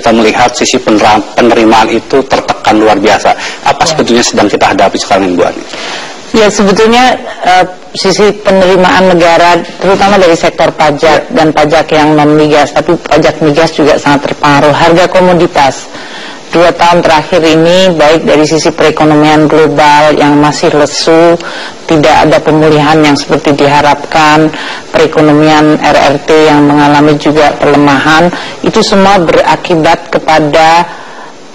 kita melihat sisi penerimaan itu tertekan luar biasa. Apa sebetulnya sedang kita hadapi sekarang ini, Bu Ani? Ya, sebetulnya sisi penerimaan negara terutama dari sektor pajak dan pajak yang non-migas, tapi pajak migas juga sangat terpengaruh. Harga komoditas 2 tahun terakhir ini baik dari sisi perekonomian global yang masih lesu, tidak ada pemulihan yang seperti diharapkan, perekonomian RRT yang mengalami juga pelemahan, itu semua berakibat kepada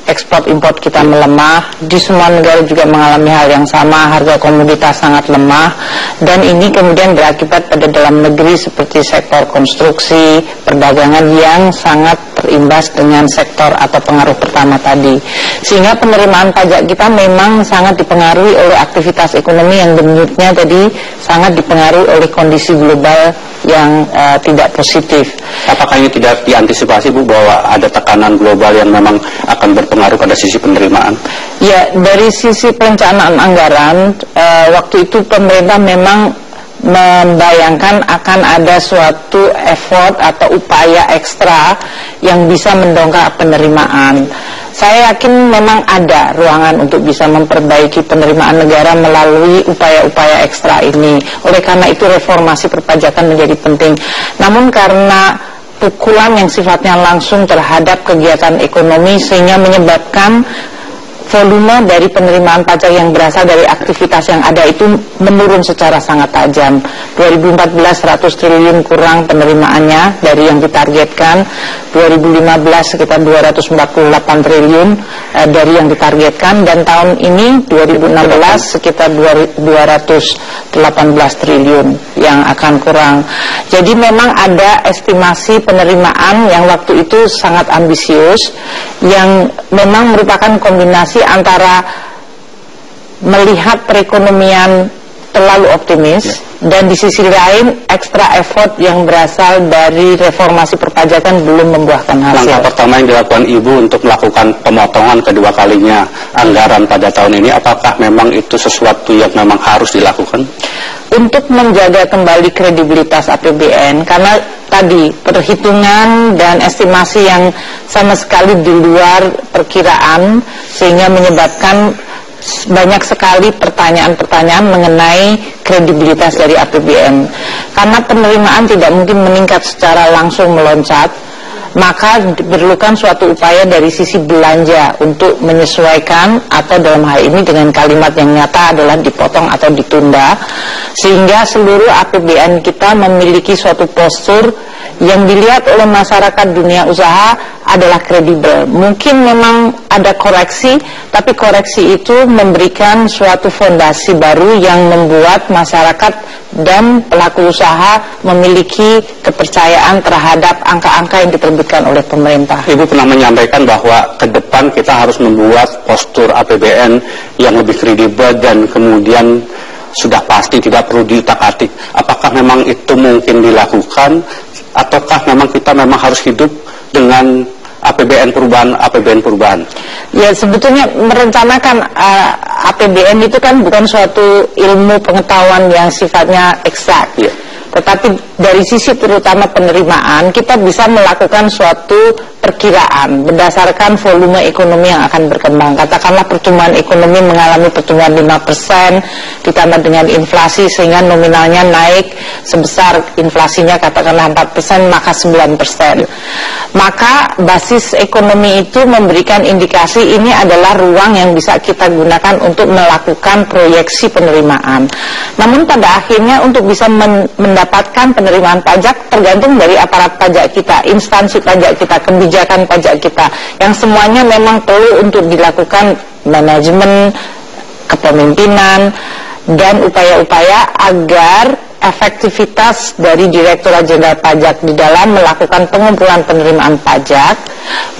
ekspor import kita melemah. Di semua negara juga mengalami hal yang sama, harga komoditas sangat lemah, dan ini kemudian berakibat pada dalam negeri seperti sektor konstruksi, perdagangan yang sangat terimbas dengan sektor atau pengaruh pertama tadi, sehingga penerimaan pajak kita memang sangat dipengaruhi oleh aktivitas ekonomi yang denyutnya tadi sangat dipengaruhi oleh kondisi global yang tidak positif. Apakah ini tidak diantisipasi, Bu, bahwa ada tekanan global yang memang akan berpengaruh pada sisi penerimaan? Ya, dari sisi perencanaan anggaran, waktu itu pemerintah memang membayangkan akan ada suatu effort atau upaya ekstra yang bisa mendongkrak penerimaan. Saya yakin memang ada ruangan untuk bisa memperbaiki penerimaan negara melalui upaya-upaya ekstra ini. Oleh karena itu reformasi perpajakan menjadi penting. Namun karena pukulan yang sifatnya langsung terhadap kegiatan ekonomi sehingga menyebabkan volume dari penerimaan pajak yang berasal dari aktivitas yang ada itu menurun secara sangat tajam. 2014 100 triliun kurang penerimaannya dari yang ditargetkan, 2015 sekitar 248 triliun dari yang ditargetkan, dan tahun ini 2016 sekitar 218 triliun yang akan kurang. Jadi memang ada estimasi penerimaan yang waktu itu sangat ambisius, yang memang merupakan kombinasi antara melihat perekonomian terlalu optimis dan di sisi lain ekstra effort yang berasal dari reformasi perpajakan belum membuahkan hasil. Langkah pertama yang dilakukan Ibu untuk melakukan pemotongan kedua kalinya anggaran pada tahun ini, apakah memang itu sesuatu yang memang harus dilakukan? Untuk menjaga kembali kredibilitas APBN, karena tadi perhitungan dan estimasi yang sama sekali di luar perkiraan sehingga menyebabkan banyak sekali pertanyaan-pertanyaan mengenai kredibilitas dari APBN. Karena penerimaan tidak mungkin meningkat secara langsung meloncat, maka diperlukan suatu upaya dari sisi belanja untuk menyesuaikan, atau dalam hal ini dengan kalimat yang nyata adalah dipotong atau ditunda, sehingga seluruh APBN kita memiliki suatu postur yang dilihat oleh masyarakat dunia usaha adalah kredibel. Mungkin memang ada koreksi, tapi koreksi itu memberikan suatu fondasi baru yang membuat masyarakat dan pelaku usaha memiliki kepercayaan terhadap angka-angka yang diterbitkan oleh pemerintah. Ibu pernah menyampaikan bahwa ke depan kita harus membuat postur APBN yang lebih kredibel dan kemudian sudah pasti tidak perlu diutak-atik. Apakah memang itu mungkin dilakukan, ataukah memang kita memang harus hidup dengan APBN perubahan? Ya, sebetulnya merencanakan APBN itu kan bukan suatu ilmu pengetahuan yang sifatnya eksak. Ya. Tetapi dari sisi terutama penerimaan, kita bisa melakukan suatu perkiraan berdasarkan volume ekonomi yang akan berkembang. Katakanlah pertumbuhan ekonomi mengalami pertumbuhan 5%, ditambah dengan inflasi sehingga nominalnya naik sebesar inflasinya katakanlah 4%, maka 9%. Maka basis ekonomi itu memberikan indikasi ini adalah ruang yang bisa kita gunakan untuk melakukan proyeksi penerimaan. Namun pada akhirnya untuk bisa mendapatkan penerimaan pajak tergantung dari aparat pajak kita, instansi pajak kita, kebijakan pajak kita, yang semuanya memang perlu untuk dilakukan manajemen, kepemimpinan, dan upaya-upaya agar efektivitas dari Direktorat Jenderal Pajak di dalam melakukan pengumpulan penerimaan pajak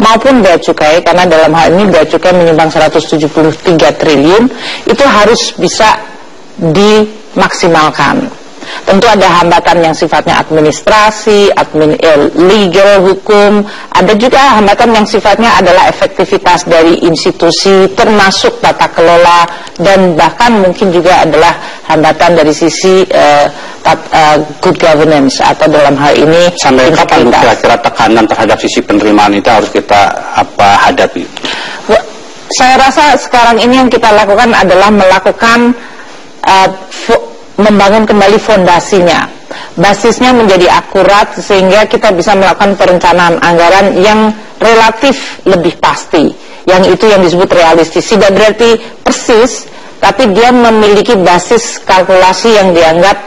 maupun bea cukai, karena dalam hal ini bea cukai menyumbang 173 triliun, itu harus bisa dimaksimalkan. Tentu ada hambatan yang sifatnya administrasi, legal, hukum. Ada juga hambatan yang sifatnya adalah efektivitas dari institusi, termasuk tata kelola, dan bahkan mungkin juga adalah hambatan dari sisi good governance, atau dalam hal ini sampai kapan kira-kira tekanan terhadap sisi penerimaan itu harus kita hadapi? Saya rasa sekarang ini yang kita lakukan adalah melakukan membangun kembali fondasinya, basisnya menjadi akurat sehingga kita bisa melakukan perencanaan anggaran yang relatif lebih pasti, yang itu yang disebut realistis. Tidak berarti persis, tapi dia memiliki basis kalkulasi yang dianggap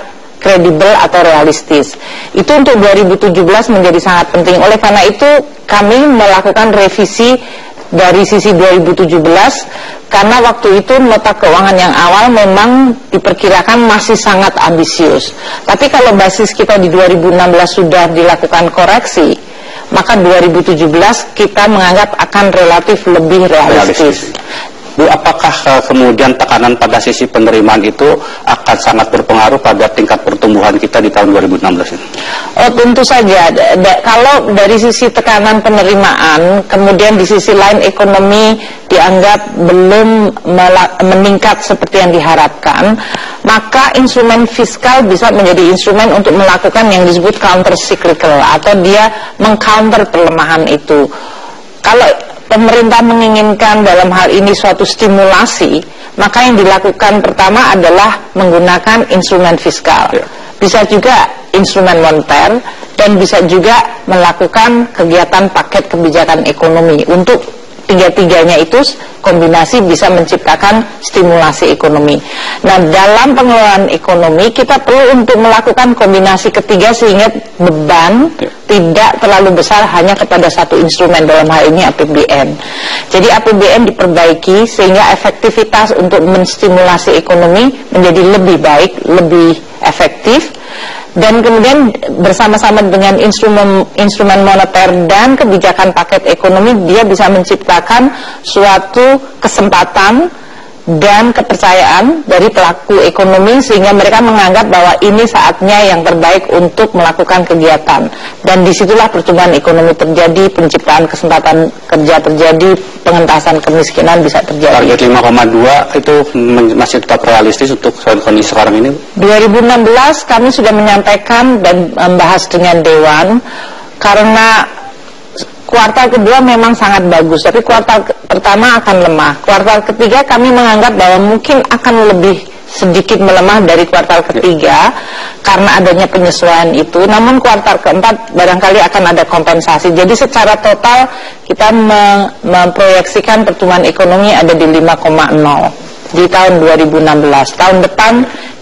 kredibel atau realistis. Itu untuk 2017 menjadi sangat penting. Oleh karena itu kami melakukan revisi dari sisi 2017, karena waktu itu nota keuangan yang awal memang diperkirakan masih sangat ambisius. Tapi kalau basis kita di 2016 sudah dilakukan koreksi, maka 2017 kita menganggap akan relatif lebih realistis. Bu, apakah kemudian tekanan pada sisi penerimaan itu akan sangat berpengaruh pada tingkat pertumbuhan kita di tahun 2016 ini? Oh, tentu saja. Kalau dari sisi tekanan penerimaan, kemudian di sisi lain ekonomi dianggap belum meningkat seperti yang diharapkan, maka instrumen fiskal bisa menjadi instrumen untuk melakukan yang disebut counter cyclical, atau dia mengcounter pelemahan itu. Kalau pemerintah menginginkan dalam hal ini suatu stimulasi, maka yang dilakukan pertama adalah menggunakan instrumen fiskal. Bisa juga instrumen moneter, dan bisa juga melakukan kegiatan paket kebijakan ekonomi. Untuk tiga-tiganya itu kombinasi bisa menciptakan stimulasi ekonomi. Nah, dalam pengelolaan ekonomi kita perlu untuk melakukan kombinasi ketiga sehingga beban tidak terlalu besar hanya kepada satu instrumen, dalam hal ini APBN. Jadi APBN diperbaiki sehingga efektivitas untuk menstimulasi ekonomi menjadi lebih baik, lebih efektif. Dan kemudian bersama-sama dengan instrumen moneter dan kebijakan paket ekonomi, dia bisa menciptakan suatu kesempatan dan kepercayaan dari pelaku ekonomi, sehingga mereka menganggap bahwa ini saatnya yang terbaik untuk melakukan kegiatan. Dan disitulah pertumbuhan ekonomi terjadi, penciptaan kesempatan kerja terjadi, pengentasan kemiskinan bisa terjadi. Target 5,2 itu masih tetap realistis untuk kondisi sekarang ini? 2016 kami sudah menyampaikan dan membahas dengan Dewan, karena kuartal kedua memang sangat bagus, tapi kuartal pertama akan lemah. Kuartal ketiga kami menganggap bahwa mungkin akan lebih sedikit melemah dari kuartal ketiga karena adanya penyesuaian itu. Namun kuartal keempat barangkali akan ada kompensasi. Jadi secara total kita memproyeksikan pertumbuhan ekonomi ada di 5,0 di tahun 2016. Tahun depan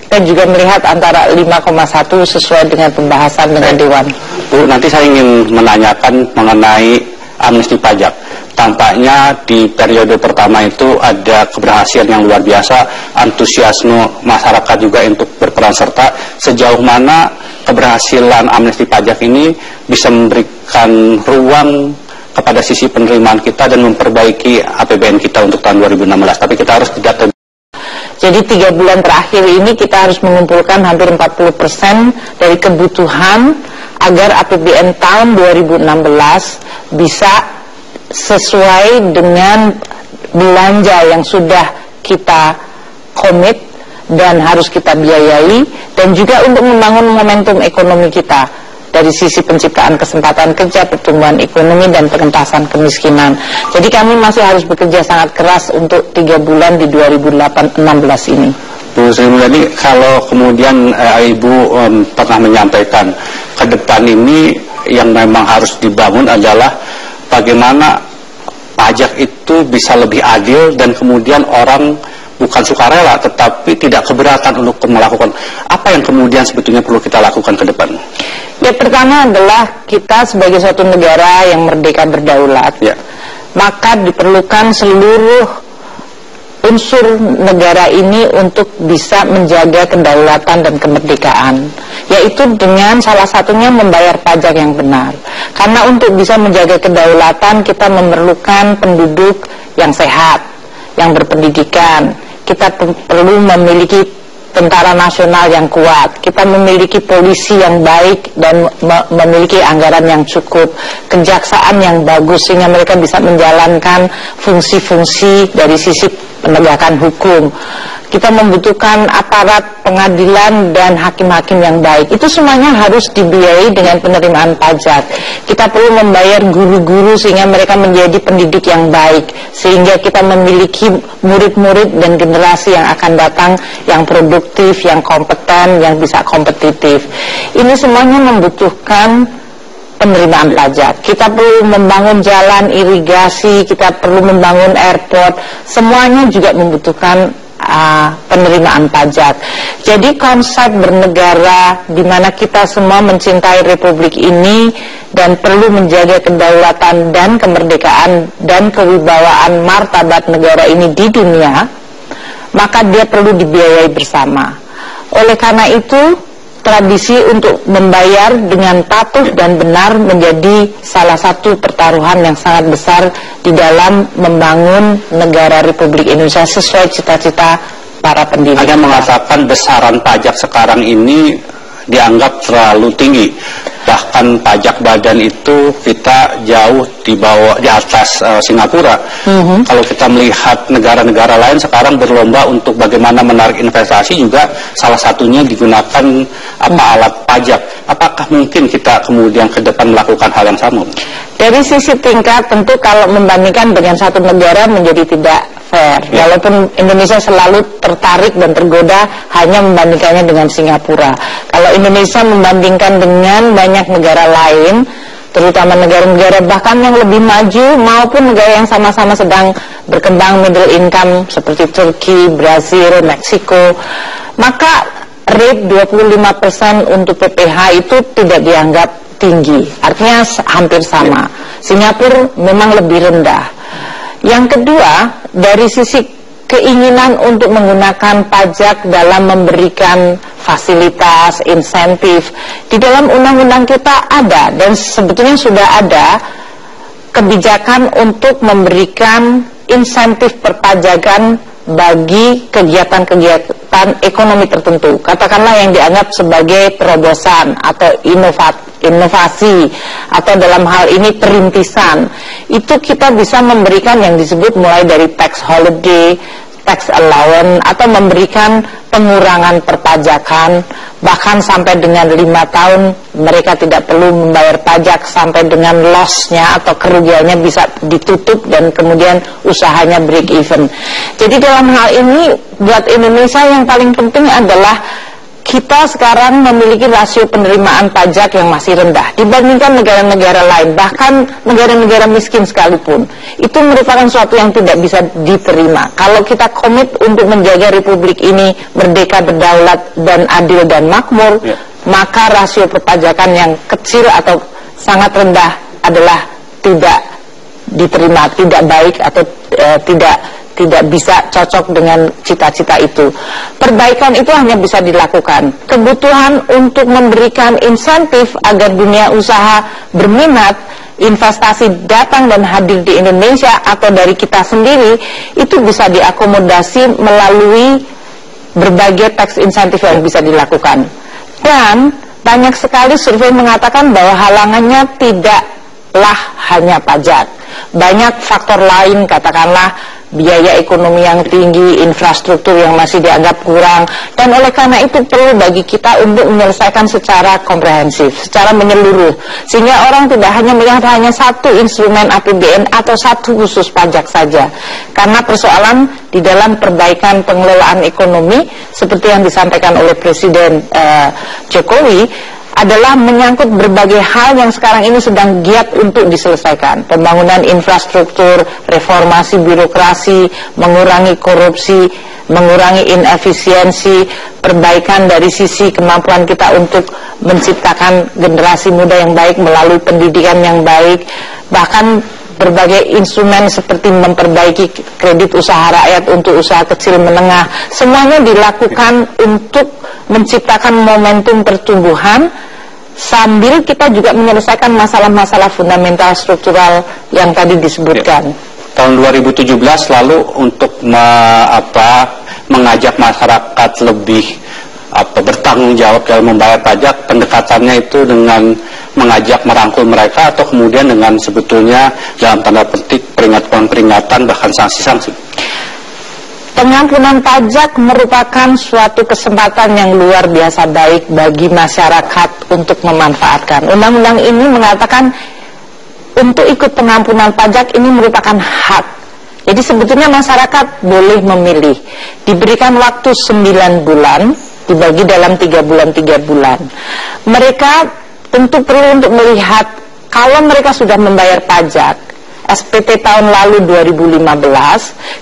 kita juga melihat antara 5,1 sesuai dengan pembahasan dengan Dewan. Bu, nanti saya ingin menanyakan mengenai amnesti pajak. Tampaknya di periode pertama itu ada keberhasilan yang luar biasa, antusiasme masyarakat juga untuk berperan serta. Sejauh mana keberhasilan amnesti pajak ini bisa memberikan ruang kepada sisi penerimaan kita dan memperbaiki APBN kita untuk tahun 2016. Tapi kita harus tidak Jadi 3 bulan terakhir ini kita harus mengumpulkan hampir 40% dari kebutuhan agar APBN tahun 2016 bisa sesuai dengan belanja yang sudah kita komit dan harus kita biayai, dan juga untuk membangun momentum ekonomi kita dari sisi penciptaan kesempatan kerja, pertumbuhan ekonomi, dan pengentasan kemiskinan. Jadi kami masih harus bekerja sangat keras untuk 3 bulan di 2016 ini. Bu Sri Mulyani, kalau kemudian Ibu pernah menyampaikan ke depan ini yang memang harus dibangun adalah bagaimana pajak itu bisa lebih adil dan kemudian orang bukan sukarela tetapi tidak keberatan untuk melakukan. Apa yang kemudian sebetulnya perlu kita lakukan ke depan? Ya, pertama adalah kita sebagai suatu negara yang merdeka berdaulat, maka diperlukan seluruh unsur negara ini untuk bisa menjaga kedaulatan dan kemerdekaan, yaitu dengan salah satunya membayar pajak yang benar. Karena untuk bisa menjaga kedaulatan kita memerlukan penduduk yang sehat, yang berpendidikan. Kita perlu memiliki tentara nasional yang kuat, kita memiliki polisi yang baik dan memiliki anggaran yang cukup, kejaksaan yang bagus sehingga mereka bisa menjalankan fungsi-fungsi dari sisi penegakan hukum. Kita membutuhkan aparat pengadilan dan hakim-hakim yang baik. Itu semuanya harus dibiayai dengan penerimaan pajak. Kita perlu membayar guru-guru sehingga mereka menjadi pendidik yang baik, sehingga kita memiliki murid-murid dan generasi yang akan datang yang produktif, yang kompeten, yang bisa kompetitif. Ini semuanya membutuhkan penerimaan pajak. Kita perlu membangun jalan irigasi, kita perlu membangun airport, semuanya juga membutuhkan penerimaan pajak. Jadi konsep bernegara di mana kita semua mencintai republik ini dan perlu menjaga kedaulatan dan kemerdekaan dan kewibawaan martabat negara ini di dunia, maka dia perlu dibiayai bersama. Oleh karena itu, tradisi untuk membayar dengan patuh dan benar menjadi salah satu pertaruhan yang sangat besar di dalam membangun negara Republik Indonesia sesuai cita-cita para pendiri. Ada mengatakan besaran pajak sekarang ini dianggap terlalu tinggi. Bahkan pajak badan itu kita jauh di atas Singapura. Kalau kita melihat negara-negara lain sekarang berlomba untuk bagaimana menarik investasi, juga salah satunya digunakan alat pajak. Apakah mungkin kita kemudian ke depan melakukan hal yang sama? Dari sisi tingkat tentu kalau membandingkan dengan satu negara menjadi tidak fair. Walaupun Indonesia selalu tertarik dan tergoda hanya membandingkannya dengan Singapura. Kalau Indonesia membandingkan dengan banyak negara lain, terutama negara-negara bahkan yang lebih maju maupun negara yang sama-sama sedang berkembang middle income seperti Turki, Brazil, Meksiko, maka rate 25% untuk PPh itu tidak dianggap tinggi, artinya hampir sama. Singapura memang lebih rendah. Yang kedua, dari sisi keinginan untuk menggunakan pajak dalam memberikan fasilitas, insentif, di dalam undang-undang kita ada dan sebetulnya sudah ada kebijakan untuk memberikan insentif perpajakan bagi kegiatan-kegiatan ekonomi tertentu, katakanlah yang dianggap sebagai terobosan atau inovasi atau dalam hal ini perintisan. Itu kita bisa memberikan yang disebut mulai dari tax holiday, tax allowance, atau memberikan pengurangan perpajakan bahkan sampai dengan 5 tahun mereka tidak perlu membayar pajak sampai dengan loss-nya atau kerugiannya bisa ditutup dan kemudian usahanya break even. Jadi dalam hal ini buat Indonesia yang paling penting adalah kita sekarang memiliki rasio penerimaan pajak yang masih rendah dibandingkan negara-negara lain, bahkan negara-negara miskin sekalipun. Itu merupakan suatu yang tidak bisa diterima. Kalau kita komit untuk menjaga republik ini merdeka, berdaulat, dan adil dan makmur, maka rasio perpajakan yang kecil atau sangat rendah adalah tidak diterima, tidak baik atau tidak bisa cocok dengan cita-cita itu. Perbaikan itu hanya bisa dilakukan. Kebutuhan untuk memberikan insentif agar dunia usaha berminat, investasi datang dan hadir di Indonesia atau dari kita sendiri, itu bisa diakomodasi melalui berbagai tax insentif yang bisa dilakukan. Dan banyak sekali survei mengatakan bahwa halangannya tidaklah hanya pajak. Banyak faktor lain, katakanlah biaya ekonomi yang tinggi, infrastruktur yang masih dianggap kurang, dan oleh karena itu perlu bagi kita untuk menyelesaikan secara komprehensif, secara menyeluruh, sehingga orang tidak hanya melihat hanya satu instrumen APBN atau satu khusus pajak saja. Karena persoalan di dalam perbaikan pengelolaan ekonomi seperti yang disampaikan oleh Presiden Jokowi adalah menyangkut berbagai hal yang sekarang ini sedang giat untuk diselesaikan. Pembangunan infrastruktur, reformasi birokrasi, mengurangi korupsi, mengurangi inefisiensi, perbaikan dari sisi kemampuan kita untuk menciptakan generasi muda yang baik melalui pendidikan yang baik, bahkan berbagai instrumen seperti memperbaiki kredit usaha rakyat untuk usaha kecil menengah, semuanya dilakukan untuk menciptakan momentum pertumbuhan sambil kita juga menyelesaikan masalah-masalah fundamental struktural yang tadi disebutkan. Tahun 2017 lalu untuk mengajak masyarakat lebih bertanggung jawab dalam membayar pajak, pendekatannya itu dengan mengajak merangkul mereka atau kemudian dengan sebetulnya dalam tanda petik peringatan bahkan sanksi-sanksi? Pengampunan pajak merupakan suatu kesempatan yang luar biasa baik bagi masyarakat untuk memanfaatkan. Undang-undang ini mengatakan untuk ikut pengampunan pajak ini merupakan hak. Jadi sebetulnya masyarakat boleh memilih. Diberikan waktu 9 bulan, dibagi dalam 3 bulan. Mereka tentu perlu untuk melihat kalau mereka sudah membayar pajak SPT tahun lalu 2015,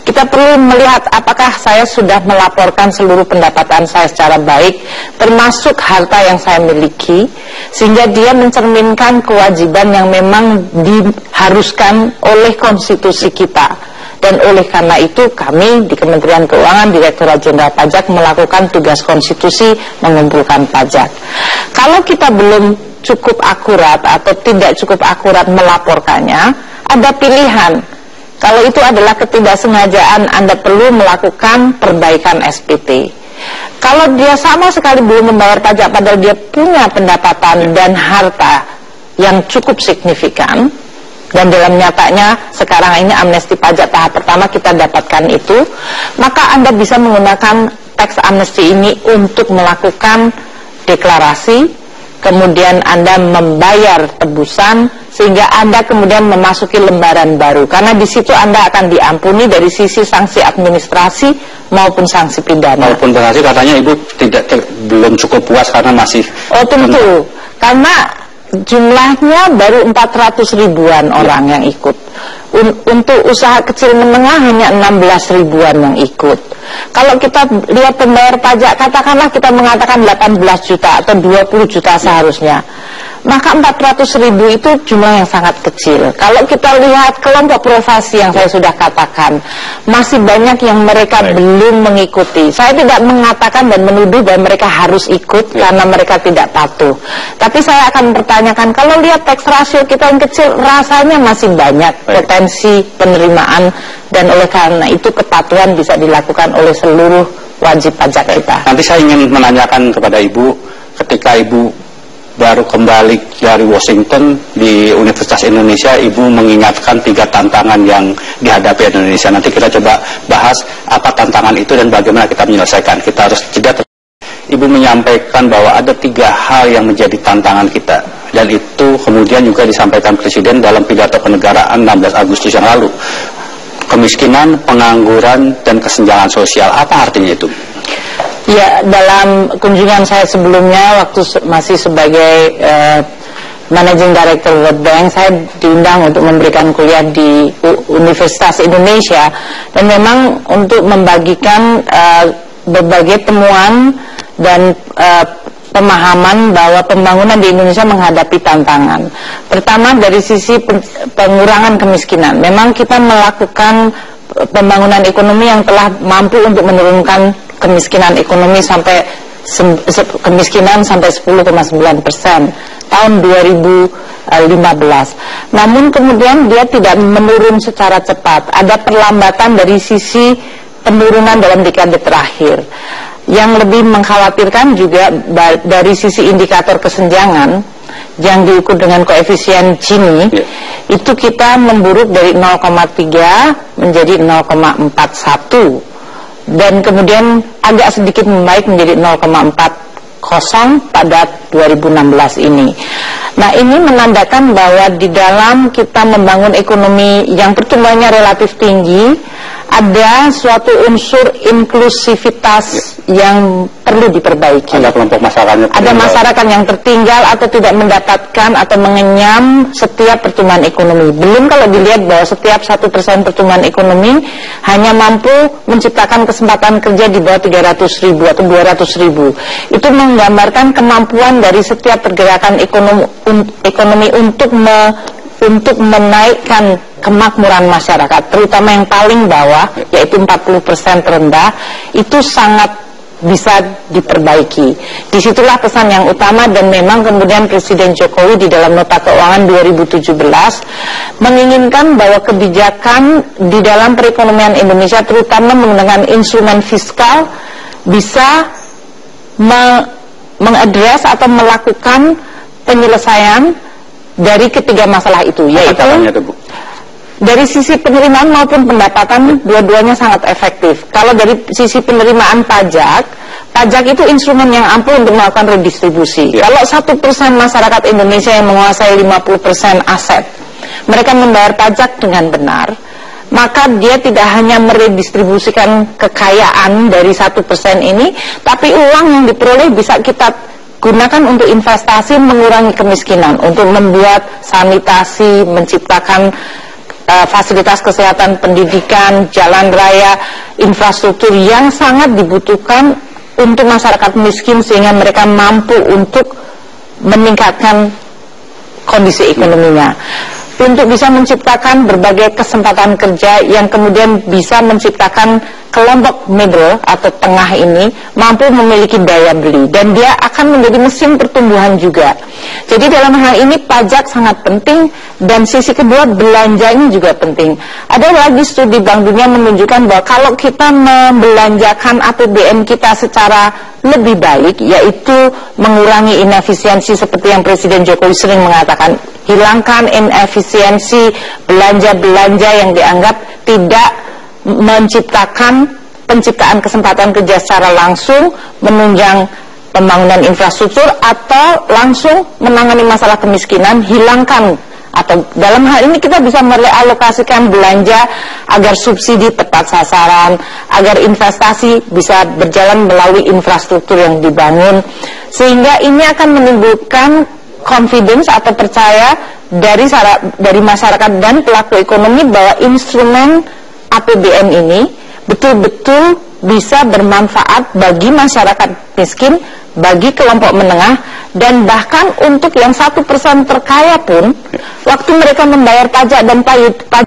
kita perlu melihat apakah saya sudah melaporkan seluruh pendapatan saya secara baik, termasuk harta yang saya miliki, sehingga dia mencerminkan kewajiban yang memang diharuskan oleh konstitusi kita. Dan oleh karena itu kami di Kementerian Keuangan, Direktorat Jenderal Pajak melakukan tugas konstitusi mengumpulkan pajak. Kalau kita belum cukup akurat atau tidak cukup akurat melaporkannya, ada pilihan. Kalau itu adalah ketidaksengajaan, Anda perlu melakukan perbaikan SPT. Kalau dia sama sekali belum membayar pajak padahal dia punya pendapatan dan harta yang cukup signifikan, dan dalam nyatanya sekarang ini amnesti pajak tahap pertama kita dapatkan itu, maka Anda bisa menggunakan tax amnesty ini untuk melakukan deklarasi, kemudian Anda membayar tebusan, sehingga Anda kemudian memasuki lembaran baru. Karena di situ Anda akan diampuni dari sisi sanksi administrasi maupun sanksi pidana. Walaupun berhasil katanya Ibu belum cukup puas karena masih... Oh tentu, karena jumlahnya baru 400 ribuan orang yang ikut. Untuk usaha kecil menengah hanya 16 ribuan yang ikut. Kalau kita lihat pembayar pajak, katakanlah kita mengatakan 18 juta atau 20 juta seharusnya, maka 400 ribu itu jumlah yang sangat kecil. Kalau kita lihat kelompok profesi yang saya sudah katakan, masih banyak yang mereka belum mengikuti. Saya tidak mengatakan dan menuduh bahwa mereka harus ikut karena mereka tidak patuh. Tapi saya akan pertanyakan, kalau lihat tax ratio kita yang kecil, rasanya masih banyak potensi penerimaan, dan oleh karena itu kepatuhan bisa dilakukan oleh seluruh wajib pajak kita. Nanti saya ingin menanyakan kepada Ibu, ketika Ibu baru kembali dari Washington di Universitas Indonesia, Ibu mengingatkan 3 tantangan yang dihadapi Indonesia. Nanti kita coba bahas apa tantangan itu dan bagaimana kita menyelesaikan. Kita harus jeda. Ibu menyampaikan bahwa ada 3 hal yang menjadi tantangan kita, dan itu kemudian juga disampaikan Presiden dalam pidato kenegaraan 16 Agustus yang lalu. Kemiskinan, pengangguran, dan kesenjangan sosial. Apa artinya itu? Ya, dalam kunjungan saya sebelumnya waktu masih sebagai Managing Director World Bank, saya diundang untuk memberikan kuliah di Universitas Indonesia, dan memang untuk membagikan berbagai temuan dan pemahaman bahwa pembangunan di Indonesia menghadapi tantangan. Pertama, dari sisi pengurangan kemiskinan. Memang kita melakukan pembangunan ekonomi yang telah mampu untuk menurunkan kemiskinan ekonomi sampai 10,9% tahun 2015. Namun kemudian dia tidak menurun secara cepat. Ada perlambatan dari sisi penurunan dalam dekade terakhir. Yang lebih mengkhawatirkan juga dari sisi indikator kesenjangan yang diukur dengan koefisien Gini, itu kita memburuk dari 0,3 menjadi 0,41, dan kemudian agak sedikit membaik menjadi 0,40 pada 2016 ini. Nah, ini menandakan bahwa di dalam kita membangun ekonomi yang pertumbuhannya relatif tinggi, ada suatu unsur inklusivitas yang perlu diperbaiki. Ada kelompok masyarakat, ada masyarakat yang tertinggal atau tidak mendapatkan atau mengenyam setiap pertumbuhan ekonomi. Belum kalau dilihat bahwa setiap 1% pertumbuhan ekonomi hanya mampu menciptakan kesempatan kerja di bawah 300 ribu atau 200 ribu. Itu menggambarkan kemampuan dari setiap pergerakan ekonomi untuk menaikkan kemakmuran masyarakat, terutama yang paling bawah, yaitu 40% terendah, itu sangat bisa diperbaiki. Disitulah pesan yang utama, dan memang kemudian Presiden Jokowi di dalam nota keuangan 2017 menginginkan bahwa kebijakan di dalam perekonomian Indonesia, terutama menggunakan instrumen fiskal, bisa mengadres atau melakukan penyelesaian dari ketiga masalah itu, yaitu dari sisi penerimaan maupun pendapatan, dua-duanya sangat efektif. Kalau dari sisi penerimaan pajak itu instrumen yang ampuh untuk melakukan redistribusi. Kalau 1% masyarakat Indonesia yang menguasai 50% aset, mereka membayar pajak dengan benar, maka dia tidak hanya meredistribusikan kekayaan dari 1% ini, tapi uang yang diperoleh bisa kita gunakan untuk investasi, mengurangi kemiskinan, untuk membuat sanitasi, menciptakan fasilitas kesehatan, pendidikan, jalan raya, infrastruktur yang sangat dibutuhkan untuk masyarakat miskin, sehingga mereka mampu untuk meningkatkan kondisi ekonominya, untuk bisa menciptakan berbagai kesempatan kerja yang kemudian bisa menciptakan kelompok middle atau tengah ini mampu memiliki daya beli, dan dia akan menjadi mesin pertumbuhan juga. Jadi dalam hal ini pajak sangat penting, dan sisi kedua belanja ini juga penting. Ada lagi studi Bank Dunia menunjukkan bahwa kalau kita membelanjakan APBN kita secara lebih baik, yaitu mengurangi inefisiensi seperti yang Presiden Jokowi sering mengatakan, hilangkan inefisiensi belanja-belanja yang dianggap tidak menciptakan penciptaan kesempatan kerja secara langsung, menunjang pembangunan infrastruktur, atau langsung menangani masalah kemiskinan, hilangkan. Atau dalam hal ini kita bisa merealokasikan belanja agar subsidi tepat sasaran, agar investasi bisa berjalan melalui infrastruktur yang dibangun, sehingga ini akan menimbulkan confidence atau percaya dari masyarakat dan pelaku ekonomi bahwa instrumen APBN ini betul-betul bisa bermanfaat bagi masyarakat miskin, bagi kelompok menengah, dan bahkan untuk yang 1% terkaya pun, waktu mereka membayar pajak dan pajak